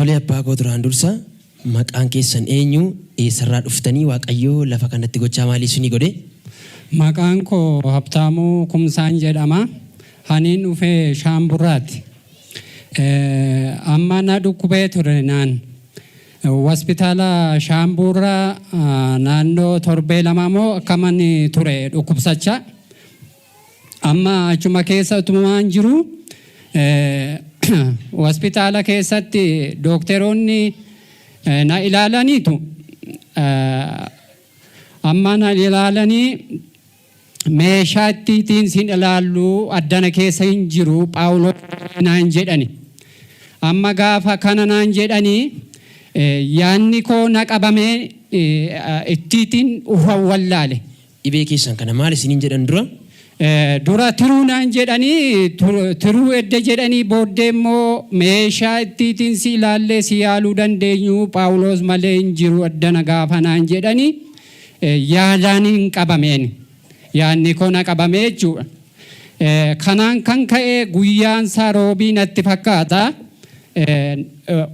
Tole abbaa koo duraan dursa maqaan keessan eenyu eessarraa dhuftanii waaqayyoo lafa kanatti gochaa maalii isinii godhe? Maqaan koo Habtaamuu Kumsaan jedhama. Haniin dhufee Shaamburraati. Amma na dhukkubee ture naan. Hospitaala Shaamburraa naannoo torbee lama moo akkaman ture dhukkubsacha. Amma achuma keessa utumaan jiru hospitaala keessatti dookteroonni na ilaalaniitu. Amma na ilaalanii meeshaa ittiin sin ilaallu addana keessa hin jiru Phaawulos naan jedhani. Amma gaafa kana naan jedhanii yaanni koo na qabamee ittiin wallaale. Dhibee keessan kana maal isiniin jedhan dura? Dura tiruu naan jedhanii tiruu edda jedhanii booddee immoo meeshaa ittiin si ilaallee si yaaluu dandeenyu Phaawulos malee hin jiru addana gaafa naan jedhanii yaadaan hin qabameen. Yaanni koo na qabamee jechuudha. Kanaan kan ka'e guyyaan isaa roobii natti fakkaata.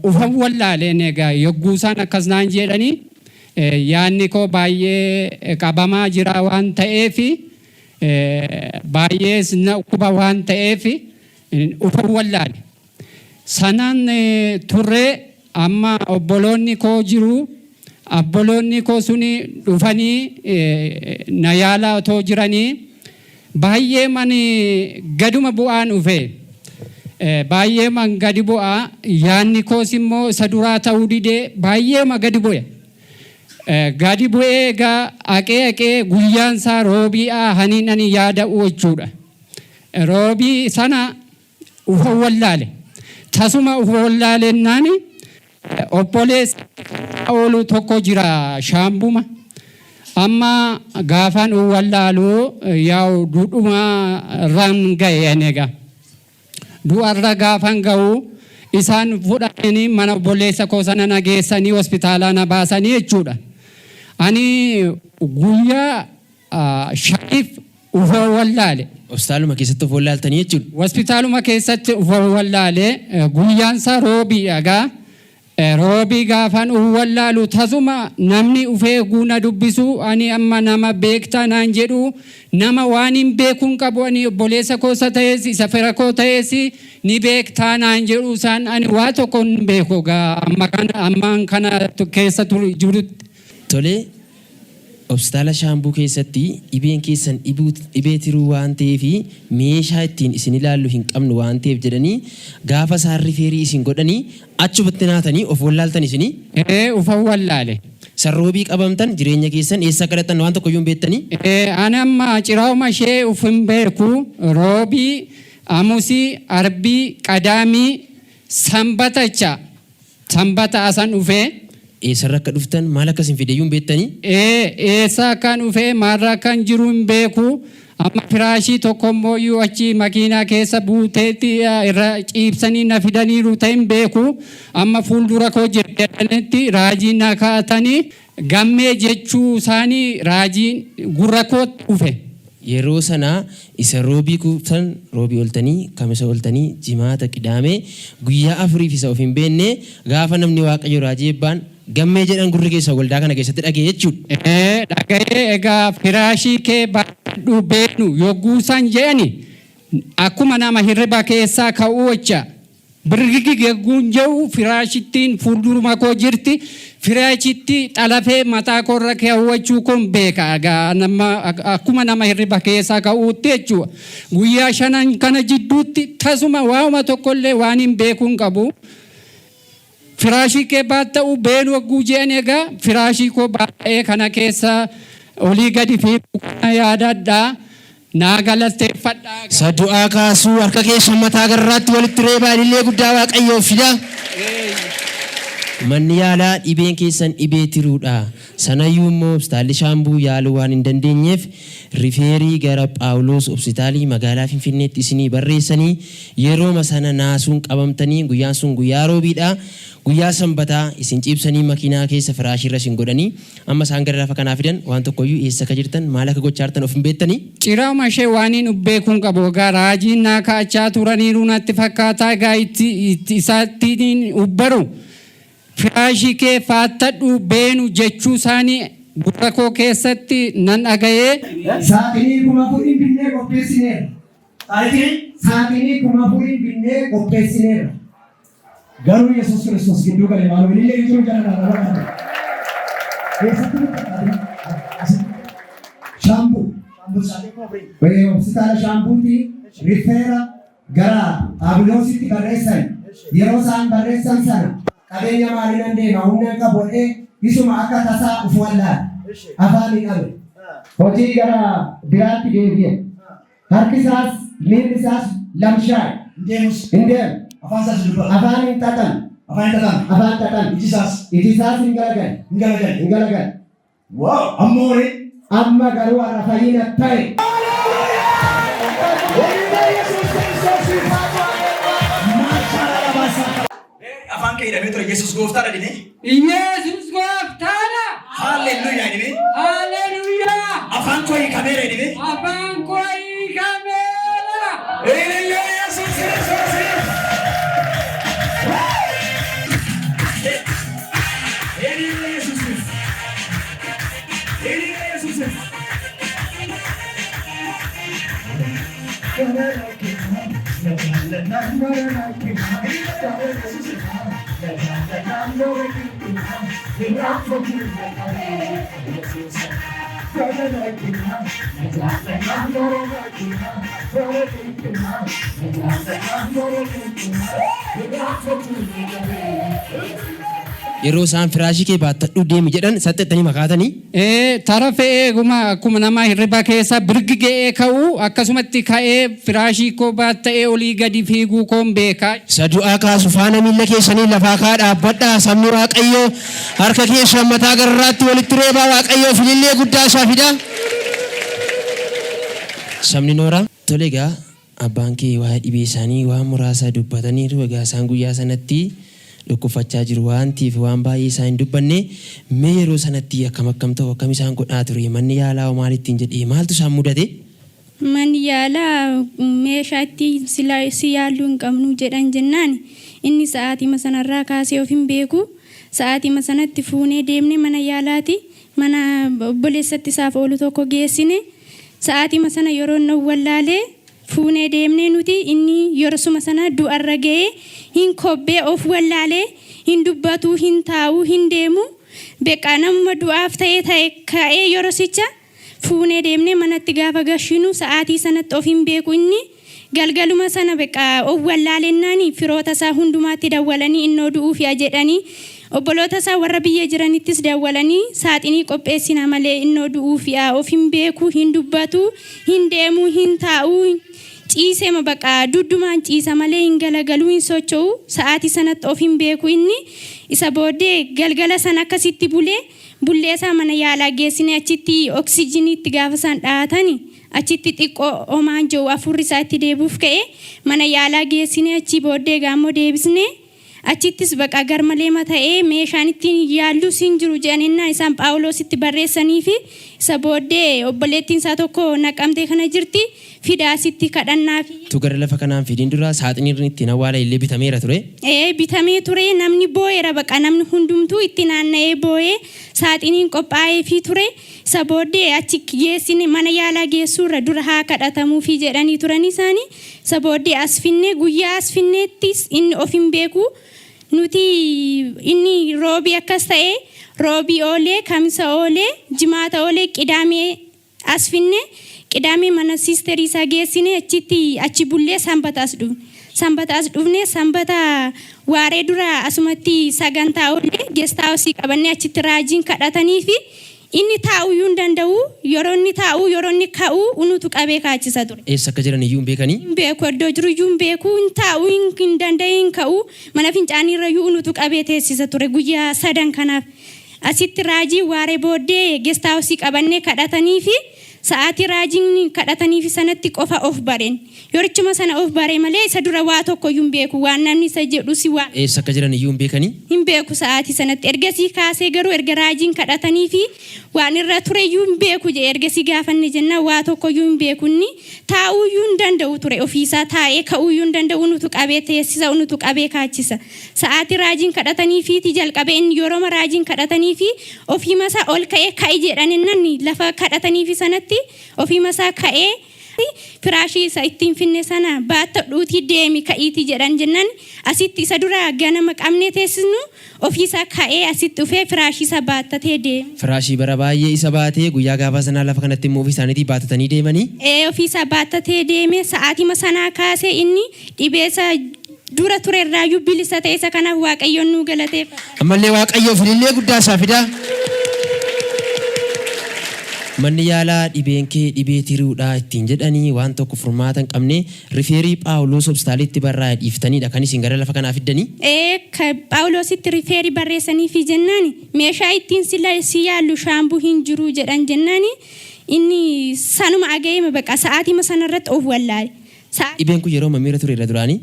Ufan wallaaleen egaa yogguu isaan akkas naan jedhanii yaanni koo baay'ee qabamaa jira waan ta'eef baay'ee na dhukkuba waan ta'eef ufan wallaale. Sanaan turree amma obboloonni koo jiru. Obboloonni koo suni dhufanii na yaalaa otoo jiranii baay'ee mani gaduma bu'aan dhufe. Baay'ee man gadi bu'aa yaanni koos immoo isa duraa ta'uu didee baay'ee ma gadi bu'e. Gadi bu'ee egaa haqee guyyaan isaa roobiidhaa haniin ani yaada'u jechuudha. Roobii sana ufa wallaale. Tasuma ufa wallaaleennaani obboleessa oolu tokko jira Shaambuma. Amma gaafan wallaalu yaa'u duudhuma irraan ga'e egaa. Du'arra gaafan ga'u isaan fudhatanii mana obboleessa koo sana na geessanii hospitaalaa na baasanii jechuudha. Ani guyyaa shaniif ufa wallaale. Hospitaaluma keessatti ufa wallaaltanii jechuudha? Hospitaaluma keessatti ufa wallaale guyyaan isaa roobiidha. Roobii gaafan wallaalu tasuma namni ufee guuna dubbisu ani amma nama beektaa naan jedhu nama waan hin beekuun qabu ani obboleessa koosa ta'es isa fira koo ta'es ni beektaa naan jedhu isaan ani waa tokko hin beeku ammaan kana keessa jirutti. Tole hospitaala Shaambuu keessatti dhibeen keessan dhibee tiruu waan ta'eef meeshaa ittiin isin ilaallu hin qabnu waan ta'eef jedhanii gaafa isaan rifeerii isin godhanii achumatti naatanii of wallaaltan isinii? Ufa wallaale. Sarroobii qabamtan jireenya keessan eessa kadhattan waan tokko iyyuu hin beektanii? Ani amma ciraawuma ishee uf hin beeku roobii, amusii, arbii, qadaamii, sanbatacha sanbata asan dhufee. Eessarra akka dhuftan maal akkas hin fideeyyuu hin beektanii? Eessa akkan dhufee maalirra akkan jiru hin beeku. Amma firaashii tokko immoo iyyuu achi makiinaa keessa buuteetti irra ciibsanii na fidaniiru ta'e hin beeku. Amma fuuldura koo jedhanitti raajii na kaa'atanii gammee jechuu isaanii raajiin gurra kootti dhufe. Yeroo sanaa isa roobii kuuftan roobii oltanii kamisa oltanii jimaata qidaamee guyyaa afuriif isa of hin beekne gaafa namni waaqayyo raajii eebbaan gammee jedhan gurri keessa waldaa kana keessatti dhagee jechuudha. Dhagee egaa firaashii kee baadhuu beeknu yogguu san jedhani akkuma nama hirriba keessaa ka'uu jecha birgigi gegguun jedhu firaashittiin fuulduruma koo jirti. Firaashitti xalafee mataa koorra keewwachuu kun beeka akkuma nama hirriba keessaa ka'uutti jechuudha. Guyyaa shanan kana jidduutti tasuma waanuma tokkollee waan hin beekuun qabu. Firaashii kee baatta'u beenu wagguu je'an egaa firaashii koo baay'ee kana keessa olii gadi fiiguu kana yaadadhaa. Naa galateeffadhaa. Sadu'aa kaasuu harka keessa mataa garraatti walitti reebaa illee guddaa waaqayyoof fida. Manni yaalaa dhibeen keessan dhibee tiruudha. Sanayyuu immoo hospitaalli Shaambuu yaaluu waan hin dandeenyeef rifeerii gara Phaawulos hospitaalii magaalaa Finfinneetti isinii barreessanii yeroo sana naasuun qabamtanii guyyaan sun guyyaa roobiidha. Guyyaa sanbataa isin ciibsanii makiinaa keessa firaashirra isin godhanii amma isaan gara lafa kanaa fidan waan tokkoyyuu eessa akka jirtan maal akka gochaa jirtan of hin beektanii? Ciraama ishee waan hin beekuun qabu egaa raajiin naa kaachaa turaniiru natti fakkaataa egaa isaattiin ubbaru. firaashii kee faattadhu beenu jechuu isaanii gurra koo keessatti nan dhaga'ee. Saaxinii kuma fuudhin binnee qopheessineera. Saaxinii kuma fuudhin binnee qopheessineera. Garuu Yesuus Kiristoos gidduu galee maaloo illee iddoo jala shampuu. Hospitaala shampuuti rifeera gara Phaawulositti barreessan. Yeroo isaan barreessan sana qabeenya maaliin deema humna qabodhee isuma akka tasaa uf wallaala. Afaanii qabe. Hojii gara biraatti deebi'e. Harki isaas miilli isaas lamshaa'e. Hindeemu. Afaan hin xaxan. Afaan xaxan. Iji isaas hin galagale. Amma garuu har'a fayyina ta'e. Afaan kee hidhamee ture Yesuus gooftaadha jedhee. Yesuus gooftaadha. Haalleluuyaa jedhee. Haalleluuyaa. Afaan koo hiikameera jedhee. Afaan koo hiikameera. Haleluuyaa Yesuus Kiristoos. Haleluuyaa Yesuus. Haleluuyaa Yesuus. Yeroo isaan firaashii kee baattadhu deemi jedhan saxxettanii makaatanii. Tara fe'ee akkuma nama hirriba keessa birgi ga'ee ka'uu akkasumatti ka'ee firaashii koo baatta'ee olii gadi fiiguu koon beekaa. Isa du'aa kaasu faana miilla keessanii lafaa kaa dhaabbadhaa sabni Waaqayyoo harka keessan mataa garraatti walitti reebaa Waaqayyoo filillee guddaa isaa fida. Sabni Nooraa tole egaa abbaan kee waa'ee dhibee isaanii waan muraasa dubbataniiru egaa isaan guyyaa sanatti dhukkubfachaa jiru waan ta'eef waan baay'ee isaan hin dubbanne mee yeroo sanatti akkam ta'u akkam isaan godhaa ture manni yaalaa maalittiin jedhee maaltu isaan mudate? Manni yaalaa meeshaa itti si yaalluu hin qabnu jedhan jennaan inni sa'aatii sanarraa kaasee of hin beeku sa'aatii sanatti fuunee deemne mana yaalaati mana obboleessatti isaaf oolu tokko geessine sa'aatii sana yeroo nu wallaalee fuunee deemne nuti inni yeroo sana du'arra ga'ee hin kobbee of wallaalee hin dubbatu hin taa'u hin deemu beekaa nama du'aaf ta'ee ka'ee yeroo sicha fuunee deemne manatti gaafa gashinu sa'aatii sanatti of hin beeku inni galgaluma sana beekaa of wallaalennaan firoota isaa hundumaatti dawwalanii innoo du'uuf yaa jedhanii obboloota isaa warra biyya jiranittis dawwalanii saaxinii qopheessina malee innoo du'uuf yaa of hin beeku hin dubbatu hin deemu hin taa'u ciisee mabaqaa duddumaan ciisa malee hin galagalu hin socho'u sa'aatii sanatti of hin beeku inni isa booddee galgala sana akkasitti bulleesaa mana yaalaa geessine achitti oksijiniitti gaafa isaan dhahatani achitti xiqqoo omaan jiru afurri isaa itti deebuuf ka'e mana yaalaa geessine achi booddee gaammoo deebisne achittis baqa garmalee mata'ee meeshaan ittiin yaallu sin jiru jedhaninnaa isaan Phaawulositti barreessanii fi isa booddee obboleettiin isaa tokko naqamtee kana jirti fidaasitti kadhannaa fi. Tu gara lafa kanaan fidiin dura saaxiniin ittiin awwaala illee bitameera ture. Bitamee ture namni boo'eera baqa namni hundumtuu itti naanna'ee boo'ee saaxiniin qophaa'ee fi ture isa booddee achi geessine mana yaalaa geessuurra dura haa kadhatamuu fi jedhanii turan isaanii isa booddee as finne guyyaa as finneettis inni of hin beeku nuti inni roobii akkas ta'ee roobii oolee kamisa oolee jimaata oolee qidaamee as finne qidaamee mana siisterii isaa geessine achi bullee sanbataas dhufne sanbata waaree dura asumatti sagantaa oolee geestaawusii qabannee achitti raajiin kadhatanii fi inni taa'uu hin danda'u yeroo inni taa'u yeroo inni ka'u unutu qabee kaachisa ture. Eessa akka jiran iyyuu hin beekanii? Hin beeku iddoo jiru iyyuu hin beeku hin taa'u hin danda'e hin ka'u mana fincaanii irra iyyuu unutu qabee teessisa ture guyyaa 3 kanaaf. Asitti raajii waaree booddee geestaawusii qabannee kadhatanii fi sa'aatii raajiin kadhatanii fi sanatti qofa of bareen yorichuma sana of baree malee isa dura waa tokko iyyuu hin beeku waan namni isa jedhu si waan Eessa akka jiran iyyuu hin beekanii? hin beeku sa'aatii sanatti ergasii kaasee garuu erga raajiin kadhatanii fi waan irra ture iyyuu hin beeku jedhe ergasii gaafanne jennaan waa tokko iyyuu hin beeku inni taa'uu iyyuu hin danda'u ture ofiisaa taa'ee ka'uu iyyuu hin danda'u nutu qabee teessisa nutu qabee kaachisa sa'aatii raajiin kadhatanii fi jalqabee inni yeroo raajiin kadhatanii fi ofii masaa ol ka'ee ka'i jedhaninnaan lafa kadhatanii fi sanatti ofii masaa ka'ee firaashii isa ittiin finne sana baatta dhuutii deemi ka'iitii jedhan jennaan asitti isa dura ganama qabnee teessisnu ofiisaa ka'ee asitti dhufee firaashii isa baattatee deeme. Firaashii bara baay'ee isa baatee guyyaa gaafa sanaa lafa kanatti immoo ofii isaaniitii baattatanii deemanii? Ofiisaa baattatee deeme sa'aatima sanaa kaasee inni dhibeessa dura ture irraayyuu bilisa ta'e isa kanaaf Waaqayyoon nu galateeffata. Ammallee Waaqayyoof ilillee guddaa isaa fidaa. Manni yaalaa dhibeen kee dhibee tiruudhaa ittiin jedhanii waan tokko furmaata hin qabne rifeerii Phaawulos Hospitaalitti barraa'e dhiiftaniidha kan isin gara lafa kanaa fiddanii? Phaawulositti rifeerii barreessanii fi jennaan meeshaa ittiin si yaallu shaambuu hin jiru jedhan jennaan inni sanuma aga'eema baqa sa'aatima sanarratti of wallaale. Dhibeen kun yeroo mamiira ture irra duraanii?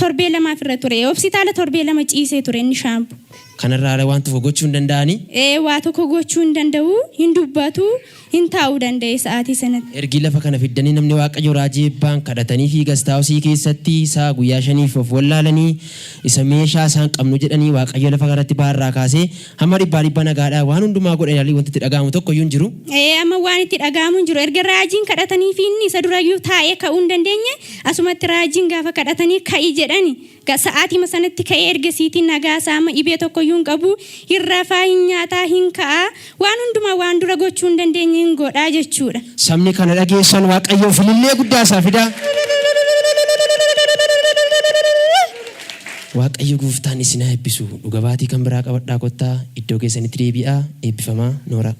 Torbee lamaaf irra ture. Hospitaala torbee lama ciisee ture inni shaambuu. Kanarraa waan tokko gochuu hin danda'anii? Waa tokko gochuu hin danda'u, hin dubbatu, hin taa'uu danda'e sa'aatii sanatti. Ergi lafa kana fiddanii namni Waaqayyo raajii eebbaan kadhatanii fi gastaawusii keessatti isaa guyyaa 5 of wallaalanii isa meeshaa isaan qabnu jedhanii Waaqayyo lafa kanatti baarraa kaasee hamma dhibbaa nagaadhaa waan hundumaa godhe yaalii wanti itti dhaga'amu tokko iyyuu hin jiru. Amma waan itti dhaga'amu hin jiru. Erga raajiin kadhatanii fi inni isa durayyuu taa'ee ka'uu hin dandeenye asumatti raajiin gaafa kadhatanii ka'i jedhani. Sa'aatima sanatti ka'ee ergasiitiin nagaa isaa amma dhibee tokko iyyuu hin qabu hin rafaa hin nyaataa hin ka'aa waan hundumaa waan dura gochuu hin dandeenye hin godhaa jechuudha. Sabni kana dhageessan Waaqayyoof ilillee guddaa isaa fidaa. Waaqayyo gooftaan isin haa eebbisu. Dhugaatii kan biraa qabadhaa kottaa iddoo keessanitti deebi'aa eebbifamaa Noora.